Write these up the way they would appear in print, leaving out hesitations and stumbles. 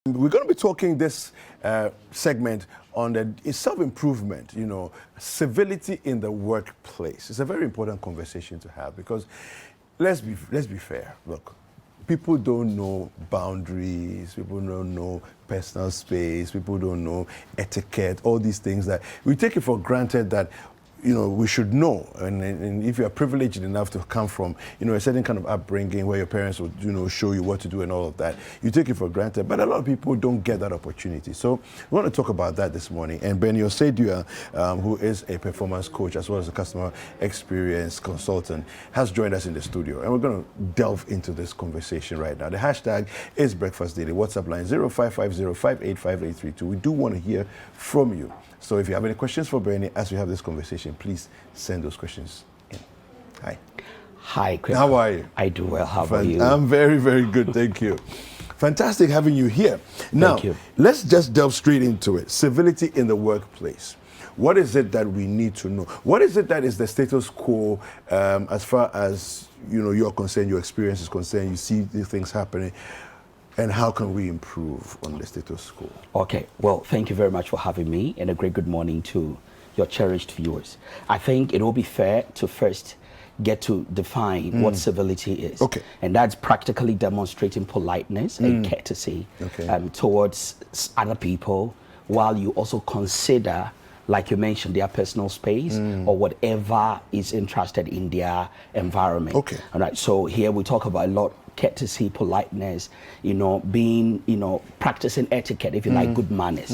We're going to be talking this segment on the self-improvement, civility in the workplace. It's a very important conversation to have because let's be fair. Look, people don't know boundaries, people don't know personal space, people don't know etiquette, all these things that we take it for granted that we should know. And if you are privileged enough to come from, a certain kind of upbringing where your parents would, show you what to do and all of that, you take it for granted. But a lot of people don't get that opportunity. So we want to talk about that this morning. And Bernie Osei-Duah, who is a performance coach as well as a customer experience consultant, has joined us in the studio. And we're going to delve into this conversation right now. The hashtag is Breakfast Daily. WhatsApp line 0550-585-832. We do want to hear from you. So if you have any questions for Bernie as we have this conversation, please send those questions in. Hi. Hi, Chris. How are you? I do well. How about you? I'm very, very good. Thank you. Fantastic having you here. Now, Thank you. Let's just delve straight into it. Civility in the workplace. What is it that we need to know? What is it that is the status quo as far as you're concerned, your experience is concerned, you see these things happening? And how can we improve on the status quo? Okay, well, thank you very much for having me, and a great good morning to your cherished viewers. I think it will be fair to first get to define what civility is. Okay. And that's practically demonstrating politeness and courtesy towards other people, while you also consider, like you mentioned, their personal space or whatever is interested in their environment. Okay. All right, so here we talk about a lot courtesy, politeness, being, practicing etiquette, if you like, good manners.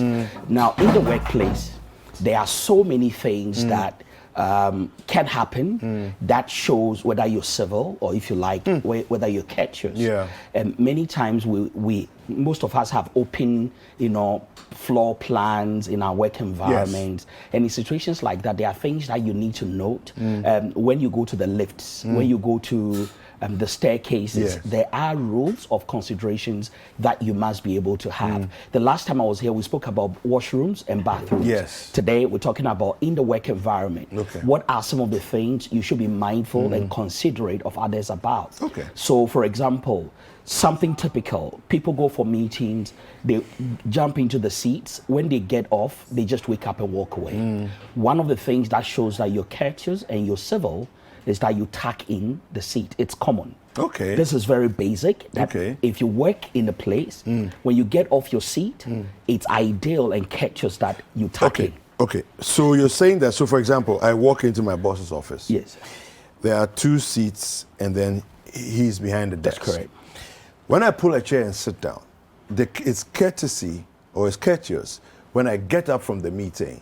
Now, in the workplace, there are so many things that can happen that shows whether you're civil or, if you like, whether you're courteous. Yeah. And many times most of us have open, floor plans in our work environments. Yes. And in situations like that, there are things that you need to note. When you go to the lifts, when you go to the staircases, yes, there are rules of considerations that you must be able to have. The last time I was here, we spoke about washrooms and bathrooms. Yes. Today, we're talking about in the work environment. Okay. What are some of the things you should be mindful and considerate of others about? Okay. So, for example, something typical, people go for meetings, they jump into the seats. When they get off, they just wake up and walk away. One of the things that shows that you're courteous and you're civil is that you tuck in the seat. It's common. Okay. This is very basic. That okay. If you work in a place, when you get off your seat, it's ideal and courteous that you tuck in. Okay. So you're saying that, so for example, I walk into my boss's office. Yes. There are two seats and then he's behind the desk. That's correct. When I pull a chair and sit down, it's courtesy or it's courteous when I get up from the meeting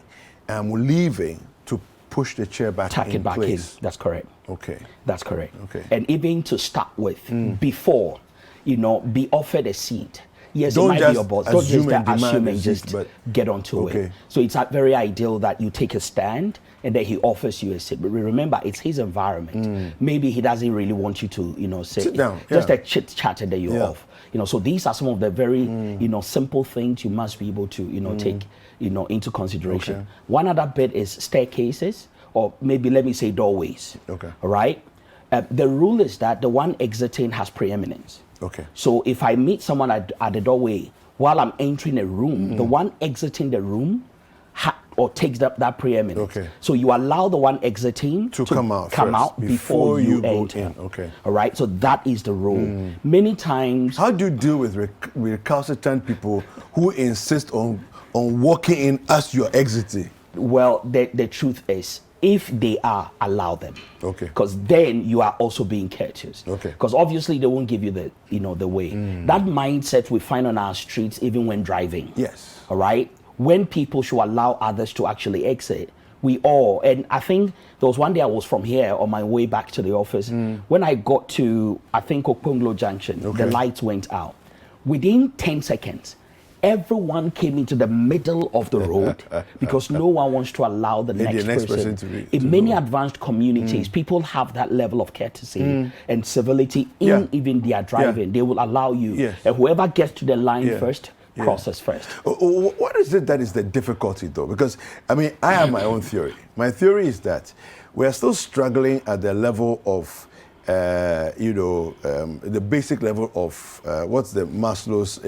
and I'm leaving to push the chair back Tuck in it back place. in. That's correct. Okay. That's correct. Okay. And even to start with, before, be offered a seat. Yes, Don't it might just be your boss. assume Don't and just assume demand and a just seat, get onto okay. it. So it's very ideal that you take a stand and then he offers you a seat. But remember, it's his environment. Maybe he doesn't really want you to sit down. Just yeah. a chit chat and then you're off. So these are some of the very simple things you must be able to take into consideration. Okay. One other bit is staircases, or maybe let me say doorways. Okay. All right. The rule is that the one exiting has preeminence. Okay. So if I meet someone at the doorway while I'm entering a room, the one exiting the room takes that preeminence. Okay. So you allow the one exiting to come out before you go enter. in. Okay. All right. So that is the rule. Many times. How do you deal with recalcitrant people who insist on walking in as you're exiting? Well, the truth is, if they are, allow them. Okay. Because then you are also being courteous. Okay. Because obviously they won't give you the way. That mindset we find on our streets even when driving. Yes. All right. When people should allow others to actually exit, and I think there was one day I was from here on my way back to the office. When I got to, I think, Okponglo Junction, the lights went out. Within 10 seconds, everyone came into the middle of the road because no one wants to allow the next person to in many advanced communities, people have that level of courtesy and civility in even their driving. They will allow you. And whoever gets to the line first crosses first. What is it that is the difficulty, though? Because, I have my own theory. My theory is that we are still struggling at the level of the basic level of what's the Maslow's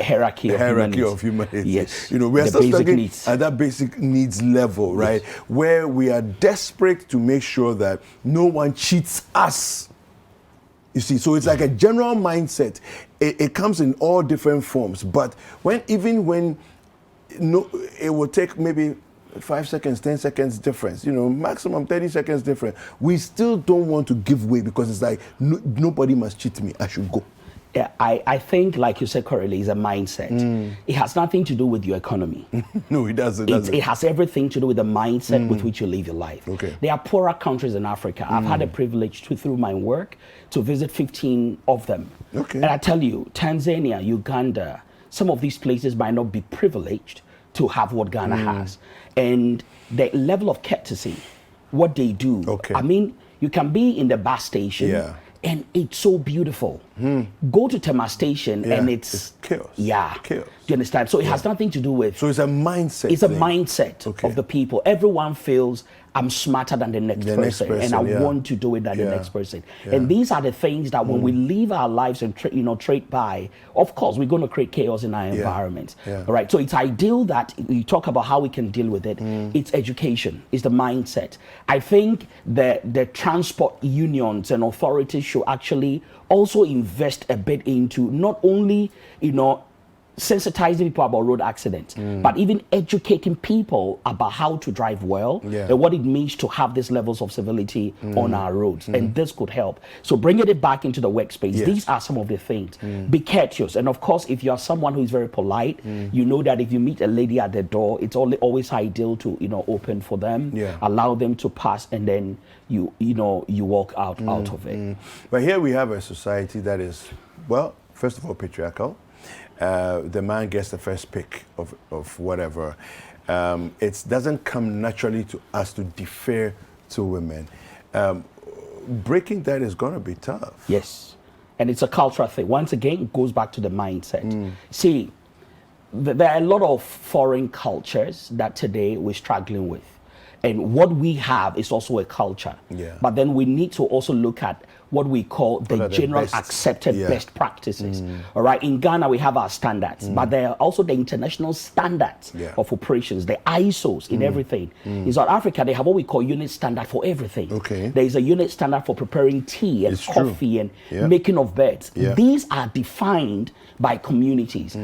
hierarchy of human needs. Yes. We are The still basic stuck needs. at that basic needs level, right? Yes. Where we are desperate to make sure that no one cheats us. You see, so it's like a general mindset. It comes in all different forms, but even when it will take maybe 5 seconds, 10 seconds difference, maximum 30 seconds difference, we still don't want to give way because it's like, nobody must cheat me, I should go. Yeah, I think, like you said correctly, it's a mindset. It has nothing to do with your economy. No, it doesn't. It has everything to do with the mindset with which you live your life. Okay. There are poorer countries in Africa. I've had the privilege through my work, to visit 15 of them. Okay. And I tell you, Tanzania, Uganda, some of these places might not be privileged to have what Ghana has. And the level of courtesy, what they do. Okay. I mean, you can be in the bus station and it's so beautiful. Go to Tema Station and it's chaos. Yeah. Chaos. Do you understand? So it has nothing to do with... So it's a mindset. It's a mindset of the people. Everyone feels I'm smarter than the next person, and I want to do it than the next person. And these are the things that when we live our lives and trade by, of course, we're going to create chaos in our environment. All right. So it's ideal that we talk about how we can deal with it. It's education. It's the mindset. I think the transport unions and authorities should actually also invest a bit into not only, sensitizing people about road accidents, but even educating people about how to drive well and what it means to have these levels of civility on our roads. And this could help. So bringing it back into the workspace, these are some of the things. Be courteous. And of course, if you are someone who is very polite, you know that if you meet a lady at the door, it's always ideal to, open for them, allow them to pass, and then you walk out of it. But here we have a society that is, well, first of all, patriarchal. The man gets the first pick of whatever. It doesn't come naturally to us to defer to women. Breaking that is going to be tough. Yes. And it's a cultural thing. Once again, it goes back to the mindset. See, there are a lot of foreign cultures that today we're struggling with. And what we have is also a culture. But then we need to also look at what we call the general accepted best practices. All right, in Ghana we have our standards, but there are also the international standards of operations, the ISOs in everything. In South Africa they have what we call unit standard for everything. There is a unit standard for preparing tea and coffee and making of beds. These are defined by communities,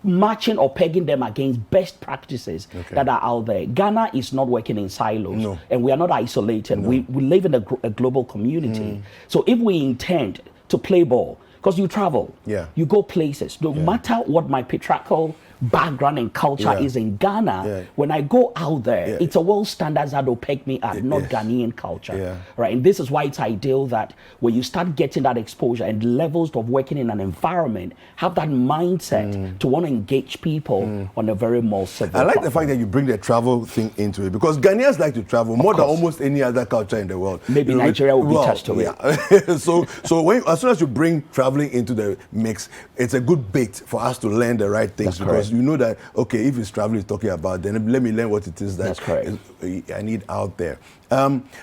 matching or pegging them against best practices that are out there. Ghana is not working in silos, and we are not isolated. We live in a global community. So if we intend to play ball, because you travel, you go places, no matter what my patriarchal background and culture is in Ghana, when I go out there, it's a world standards that will peg me at, not Ghanaian culture. Right? And this is why it's ideal that when you start getting that exposure and levels of working in an environment, have that mindset to want to engage people on a very more civil I like the fact that you bring the travel thing into it, because Ghanaians like to travel more than almost any other culture in the world. Maybe Nigeria will be touched to it. So as soon as you bring traveling into the mix, it's a good bait for us to learn the right things. Because you know that, okay, if it's travel is talking about, then let me learn what it is that I need out there.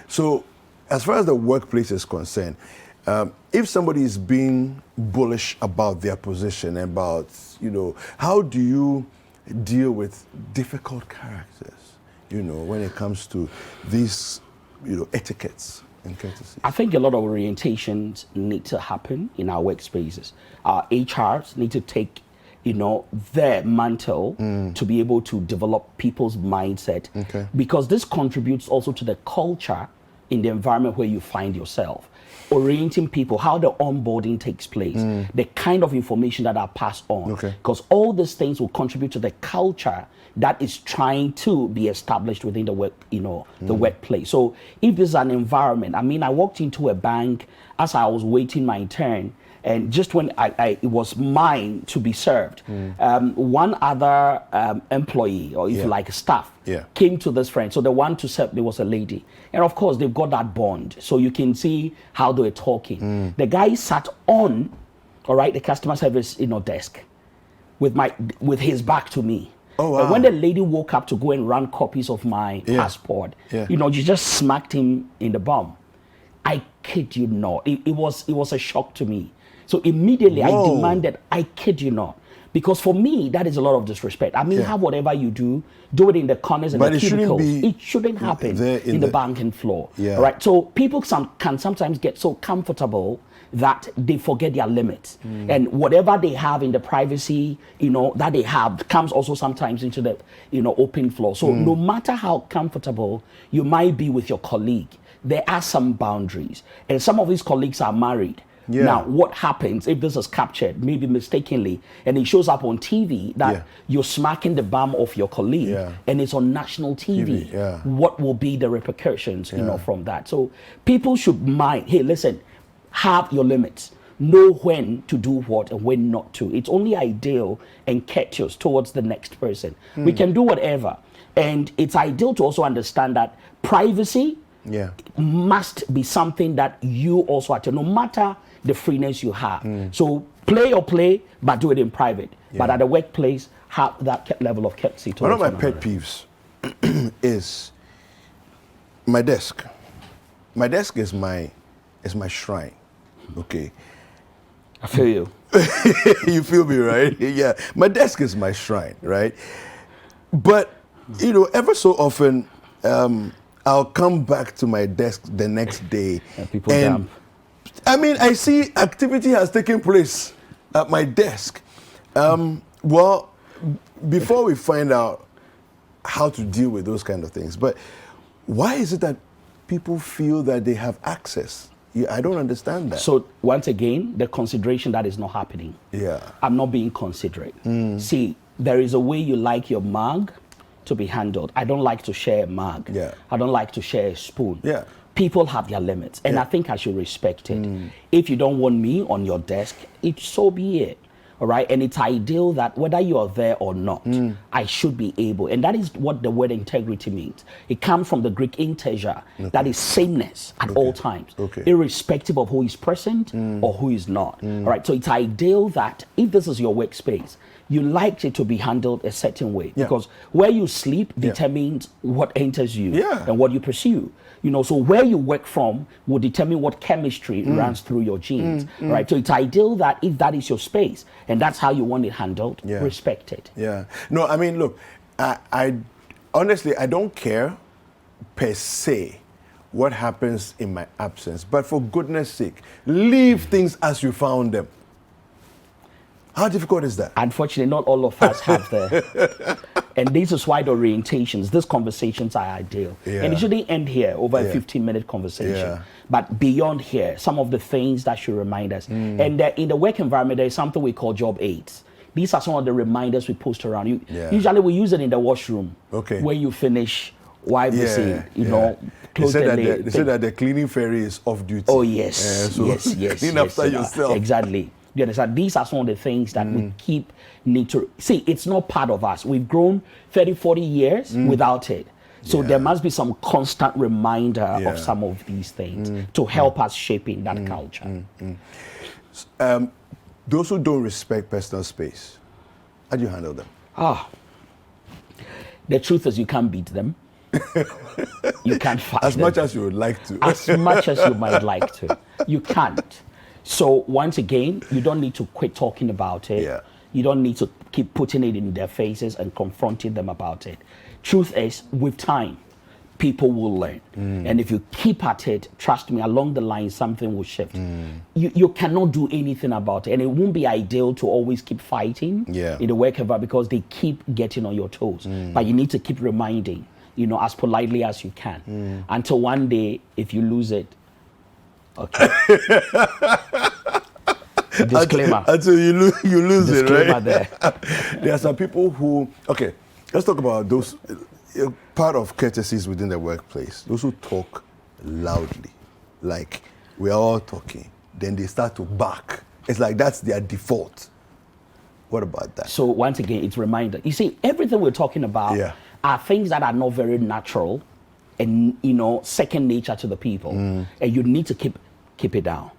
So as far as the workplace is concerned, if somebody is being bullish about their position, about, how do you deal with difficult characters, when it comes to these, etiquettes and courtesy? I think a lot of orientations need to happen in our workspaces. Our HRs need to take their mantle to be able to develop people's mindset, because this contributes also to the culture in the environment where you find yourself. Orienting people, how the onboarding takes place, the kind of information that are passed on, because all these things will contribute to the culture that is trying to be established within the work, the workplace. So if there's an environment, I walked into a bank as I was waiting my turn, and just when it was mine to be served, one other employee, or if you like staff, came to this friend. So the one to serve, there was a lady. And of course, they've got that bond. So you can see how they were talking. The guy sat on, the customer service desk with his back to me. Oh, wow. And when the lady woke up to go and run copies of my passport, you just smacked him in the bum. I kid you not. It was a shock to me. So immediately I demanded, I kid you not. Because for me, that is a lot of disrespect. I mean, have whatever you do it in the corners and the cubicles. It shouldn't happen in the banking floor. Yeah. Right? So people can sometimes get so comfortable that they forget their limits. And whatever they have in the privacy, that they have comes also sometimes into the, open floor. So no matter how comfortable you might be with your colleague, there are some boundaries. And some of these colleagues are married. Yeah. Now, what happens if this is captured, maybe mistakenly, and it shows up on TV that you're smacking the bum of your colleague and it's on national TV? What will be the repercussions, from that? So people should mind, hey, listen, have your limits. Know when to do what and when not to. It's only ideal and courteous towards the next person. We can do whatever. And it's ideal to also understand that privacy must be something that you also have to, no matter the freeness you have. So play your play, but do it in private. But at the workplace, have that level of courtesy. One of my pet peeves is my desk. My desk is my shrine. Okay. I feel you. You feel me, right? Yeah. My desk is my shrine, right? But, ever so often, I'll come back to my desk the next day. People damp. I mean, I see activity has taken place at my desk. Well, before we find out how to deal with those kind of things, but why is it that people feel that they have access? I don't understand that. So once again, the consideration that is not happening. Yeah. I'm not being considerate. See, there is a way you like your mug to be handled. I don't like to share a mug. Yeah. I don't like to share a spoon. Yeah. People have their limits, and I think I should respect it. If you don't want me on your desk, so be it. All right, and it's ideal that whether you are there or not, I should be able, and that is what the word integrity means. It comes from the Greek integer, that is sameness at all times, irrespective of who is present or who is not. All right, so it's ideal that if this is your workspace, you like it to be handled a certain way, because where you sleep determines what enters you and what you pursue. So where you work from will determine what chemistry runs through your genes, right? So it's ideal that if that is your space and that's how you want it handled, respect it. Yeah. No, I mean, look, I honestly, I don't care per se what happens in my absence, but for goodness sake, leave things as you found them. How difficult is that? Unfortunately, not all of us have the... And this is why the orientations, these conversations are ideal. And it shouldn't end here over a 15-minute conversation. But beyond here, some of the things that should remind us. And in the work environment, there is something we call job aids. These are some of the reminders we post around. Usually we use it in the washroom. When you finish YBC, close the lid. They say that the cleaning fairy is off duty. Oh, yes. Yes. Clean after yourself. Exactly. You understand? These are some of the things that we need to see. It's not part of us. We've grown 30, 40 years without it. So there must be some constant reminder of some of these things to help us shaping that culture. Those who don't respect personal space, how do you handle them? The truth is you can't beat them. You can't fight as them. much as you would like to. As much as you might like to. You can't. So once again, you don't need to quit talking about it. You don't need to keep putting it in their faces and confronting them about it. Truth is, with time, people will learn. And if you keep at it, trust me, along the line, something will shift. You cannot do anything about it. And it won't be ideal to always keep fighting in the work environment because they keep getting on your toes. But you need to keep reminding, as politely as you can. Until one day, if you lose it, okay. Disclaimer. Until you lose Disclaimer it, right? There are some people who, okay, let's talk about those, part of courtesies within the workplace. Those who talk loudly, like we're all talking, then they start to bark. It's like that's their default. What about that? So once again, it's a reminder. You see, everything we're talking about are things that are not very natural and, second nature to the people. And you need to keep it down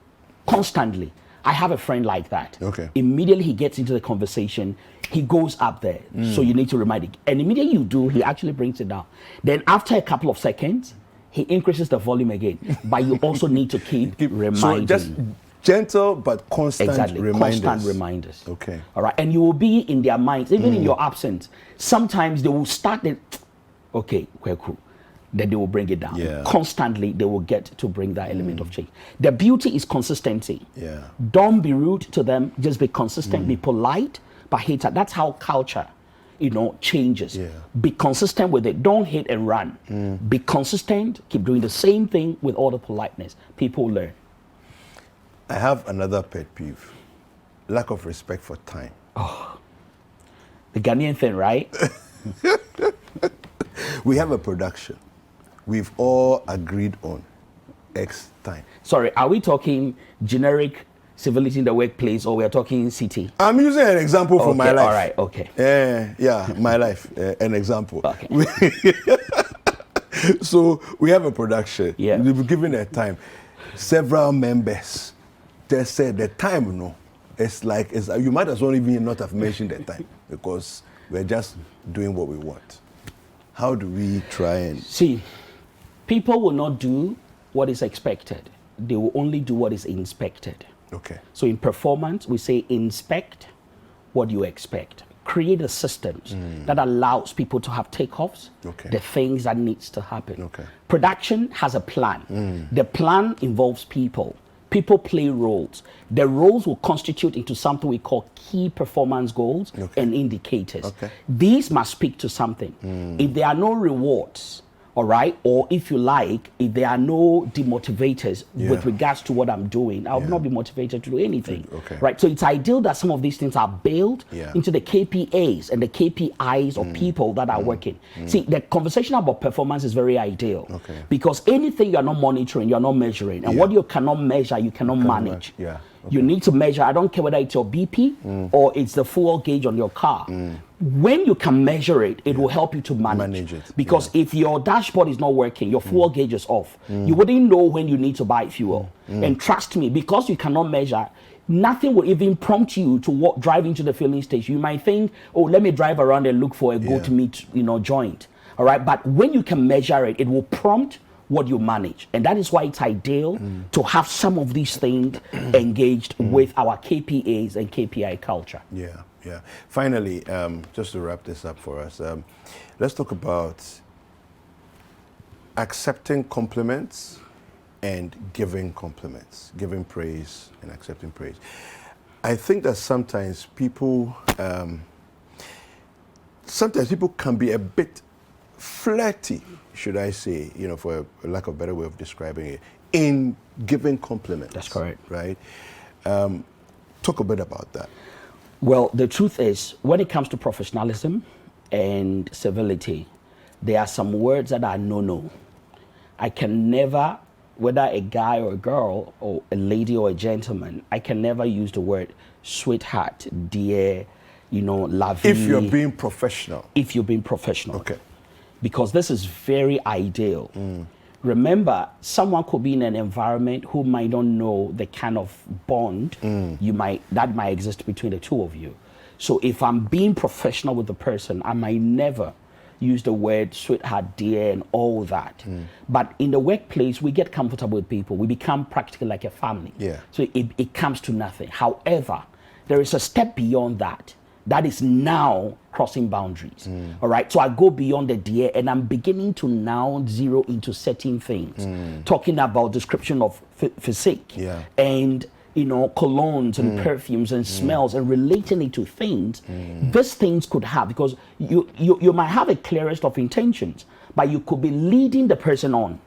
constantly. I have a friend like that. Immediately he gets into the conversation, he goes up there. So you need to remind him. And immediately you do, he actually brings it down. Then after a couple of seconds, he increases the volume again. But you also need to keep reminding. So just gentle but constant reminders. Constant reminders. Okay. All right. And you will be in their minds, even in your absence. Sometimes they will start it. Okay, cool. Then they will bring it down. Yeah. Constantly, they will get to bring that element of change. The beauty is consistency. Yeah. Don't be rude to them. Just be consistent. Be polite, but hate it. That's how culture, changes. Yeah. Be consistent with it. Don't hit and run. Be consistent. Keep doing the same thing with all the politeness. People learn. I have another pet peeve. Lack of respect for time. The Ghanaian thing, right? We have a production. We've all agreed on X time. Sorry, are we talking generic civility in the workplace, or we are talking CT? I'm using an example from my life. All right, okay. Yeah, my life, an example. Okay. So we have a production. Yeah. We've given a time. Several members, they said the time, it's like, you might as well even not have mentioned the time because we're just doing what we want. How do we try and... See, people will not do what is expected. They will only do what is inspected. Okay. So in performance, we say inspect what you expect. Create a system that allows people to have takeoffs, the things that needs to happen. Okay. Production has a plan. The plan involves people. People play roles. The roles will constitute into something we call key performance goals and indicators. Okay. These must speak to something. If there are no rewards, all right, or if you like, if there are no demotivators with regards to what I'm doing, I will not be motivated to do anything. Okay. Right. So it's ideal that some of these things are built into the KPAs and the KPIs of people that are working. See, the conversation about performance is very ideal because anything you're not monitoring, you're not measuring. And what you cannot measure, you cannot manage. Yeah. You need to measure. I don't care whether it's your BP or it's the fuel gauge on your car. When you can measure it, it will help you to manage it. Because if your dashboard is not working, your fuel gauge is off, you wouldn't know when you need to buy fuel. And trust me, because you cannot measure, nothing will even prompt you to drive into the filling station. You might think, oh, let me drive around and look for a goat meat, joint. All right. But when you can measure it, it will prompt what you manage. And that is why it's ideal to have some of these things engaged with our KPAs and KPI culture. Yeah. Finally, just to wrap this up for us, let's talk about accepting compliments and giving compliments, giving praise and accepting praise. I think that sometimes people can be a bit flirty, should I say, for a lack of a better way of describing it, in giving compliments. That's correct. Right? Talk a bit about that. Well, the truth is, when it comes to professionalism and civility, there are some words that are no-no. I can never, whether a guy or a girl or a lady or a gentleman, I can never use the word sweetheart, dear, la vie. If you're being professional. If you're being professional. Okay. Because this is very ideal. Remember, someone could be in an environment who might not know the kind of bond that might exist between the two of you. So if I'm being professional with the person, I might never use the word sweetheart, dear, and all that. But in the workplace, we get comfortable with people. We become practically like a family. Yeah. So it comes to nothing. However, there is a step beyond that. That is now crossing boundaries. All right. So I go beyond the dear and I'm beginning to now zero into certain things, talking about description of physique and, colognes and perfumes and smells and relating it to things. These things could have, because you might have a clearest of intentions, but you could be leading the person on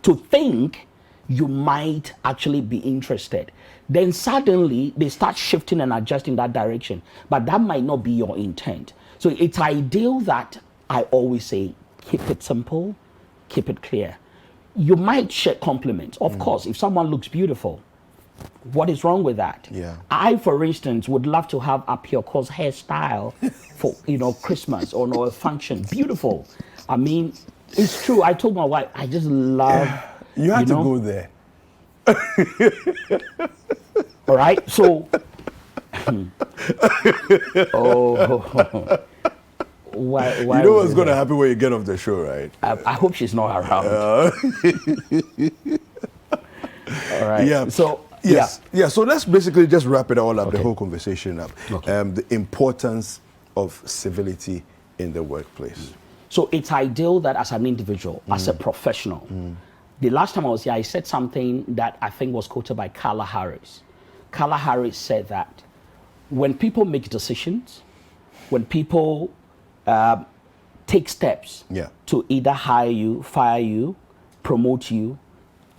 to think you might actually be interested. Then suddenly they start shifting and adjusting that direction, but that might not be your intent. So it's ideal that I always say, keep it simple, keep it clear. You might share compliments. Of course, if someone looks beautiful, what is wrong with that? Yeah. I, for instance, would love to have a Pioco's hairstyle for, Christmas or a function. Beautiful. I mean, it's true. I told my wife, I just love... You have to go there. All right, so Why? You know what's going to happen when you get off the show, right? I hope she's not around. All right. Yeah. So yes. Yeah. So let's basically just wrap it all up, Okay. the whole conversation up. Okay. The importance of civility in the workplace. So it's ideal that as an individual, as a professional, the last time I was here, I said something that I think was quoted by Carla Harris. Carla Harris said that when people make decisions, when people take steps Yeah. to either hire you, fire you, promote you,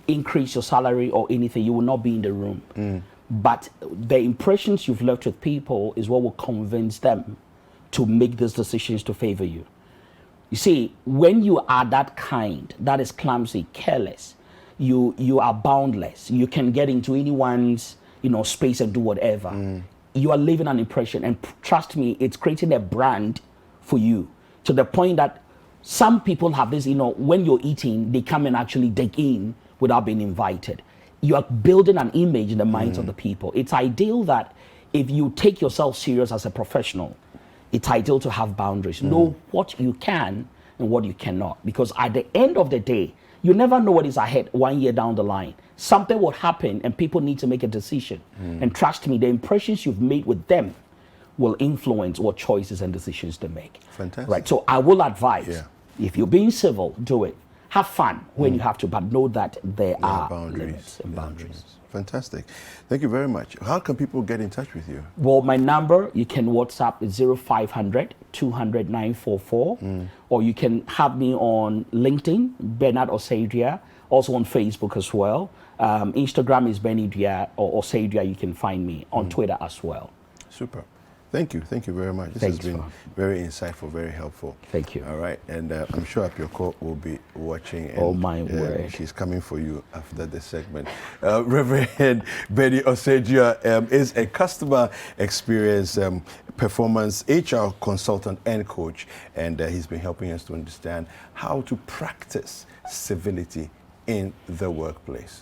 increase your salary or anything, you will not be in the room. But the impressions you've left with people is what will convince them to make these decisions to favor you. You see, when you are that kind, that is clumsy, careless, you are boundless. You can get into anyone's space and do whatever. You are leaving an impression, and trust me, it's creating a brand for you to the point that some people have this, when you're eating, they come and actually dig in without being invited. You are building an image in the minds of the people. It's ideal that if you take yourself serious as a professional, it's ideal to have boundaries. Know what you can and what you cannot. Because at the end of the day, you never know what is ahead 1 year down the line. Something will happen and people need to make a decision. And trust me, the impressions you've made with them will influence what choices and decisions they make. Fantastic. Right. So I will advise, if you're being civil, do it. Have fun when you have to, but know that there are limits and boundaries. Fantastic. Thank you very much. How can people get in touch with you? Well, my number, you can WhatsApp is 0500 200 944, or you can have me on LinkedIn, Bernard Osei-Duah, also on Facebook as well. Instagram is Bernie Duah or Osei-Duah. You can find me on Twitter as well. Super. Thank you. Thank you very much. This has been very insightful, very helpful. Thank you. All right. And I'm sure Apioko will be watching. And, oh, my word. She's coming for you after this segment. Reverend Bernie Osei-Duah is a customer experience performance HR consultant and coach. And he's been helping us to understand how to practice civility in the workplace.